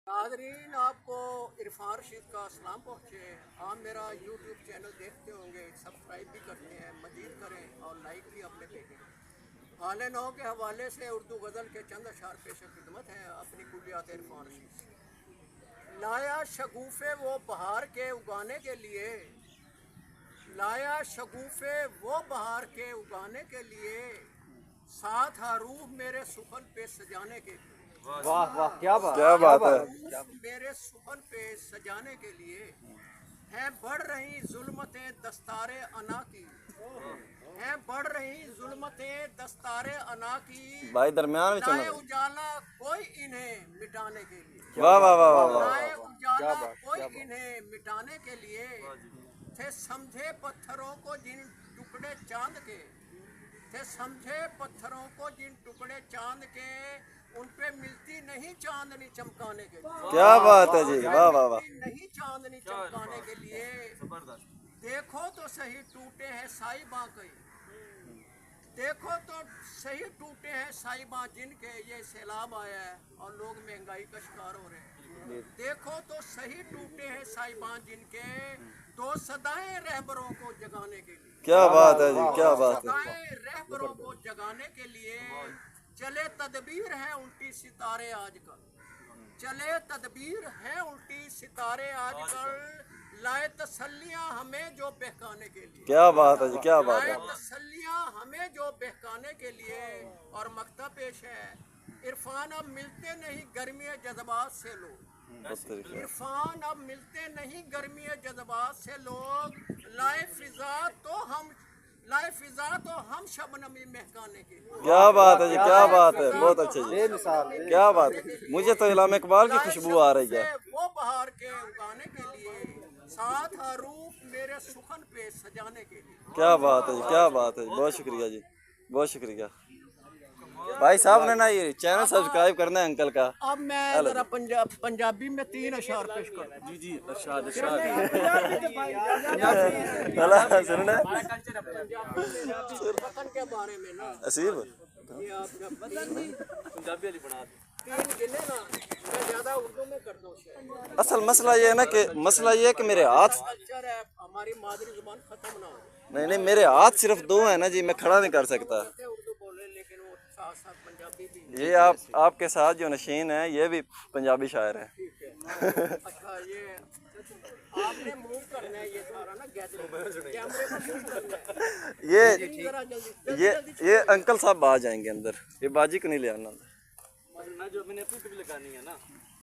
Nadreen, आपको इरफान रशीद का सलाम पहुँचे। आप मेरा यूट्यूब चैनल देखते होंगे, सब्सक्राइब भी करते हैं, मजीद करें और लाइक भी अपने भेजें। हाल नौ के हवाले से उर्दू गज़ल के चंद अशार पेश खिदमत हैं अपनी कुलियात इरफान रशीद से। लाया शगुफ़े वो बहार के उगाने के लिए, लाया शगुफ़े वो बहार के उगाने के लिए, साथ हरूफ मेरे सुखन पे सजाने के लिए। वाह वाह, क्या बात है। मेरे सुखन पे सजाने के लिए है बढ़ रही जुल्मतें दस्तारे अना की, है बढ़ रही जुल्मतें दस्तारे अना की। भाई दरमियान में लाए उजाला कोई इन्हें मिटाने के लिए। वाह वाह वाह वाह। लाए उजाला कोई इन्हें मिटाने के लिए, थे समझे पत्थरों को जिन टुकड़े चांद के, थे समझे पत्थरों को जिन टुकड़े चांद के, उन पे मिलती नहीं चांदनी चमकाने के लिए। क्या बात है जी, वाह वाह वाह। नहीं चांदनी चमकाने के लिए, देखो तो सही टूटे हैं साहिबा कई, देखो तो सही टूटे हैं साहिबा जिनके ये सैलाब आया है और लोग महंगाई का शिकार हो रहे हैं। देखो तो सही टूटे हैं साहिबा जिनके, दो सदाएं रहबरों को जगाने के लिए। क्या बात है जी, क्या बात है। सदाएं रहबरों को जगाने के लिए चले तदबीर है उल्टी सितारे आजकल, चले तदबीर है उल्टी सितारे आजकल, लाए तसल्लियां हमें जो बहकाने के लिए। क्या बात है जी, क्या बात है। लाए तसल्लियां हमें जो बहकाने के लिए। और मक्ता पेश है, इरफान अब मिलते नहीं गर्मी जज्बात से लोग, इरफान अब मिलते नहीं गर्मी जज्बात से लोग, लाए फिजा तो हम शबनमी महकाने के लिए। क्या बात है जी, क्या बात है, बहुत अच्छे जी, क्या बात है। मुझे तो इलामा इकबाल की खुशबू आ रही है। वो बहार के उगाने के लिए, साथ हरूफ मेरे सुखन पे सजाने के लिए। क्या बात है जी, क्या बात है जी, बहुत शुक्रिया जी, बहुत शुक्रिया। भाई साहब ने ना ये चैनल सब्सक्राइब करना है अंकल का। अब मैं जरा पंजाबी में 3 अशार पेश करूं। जी जी, अरशाद सुनना वतन के बारे में ना असीब ये आप जब पंजाबी वाली बना दे। 3 गिने ना, मैं ज्यादा उर्दू में करता हूँ। असल मसला ये है ना कि मेरे हाथ, कल्चर है, हमारी मादरी जुबान खत्म ना हो। नहीं मेरे हाथ सिर्फ 2 है ना जी, मैं खड़ा नहीं कर सकता। उर्दू बोले लेकिन वो साथ साथ पंजाबी भी। ये आपके साथ जो नशीन है ये भी पंजाबी शायर है। अच्छा, ये आपने मूव करना है ये सारा ना, कैमरे पर मूव करना है। ये अंकल साहब आ जाएंगे अंदर, ये बाजी को नहीं ले आना। जो मैंने अपनी पे भी लगानी है ना।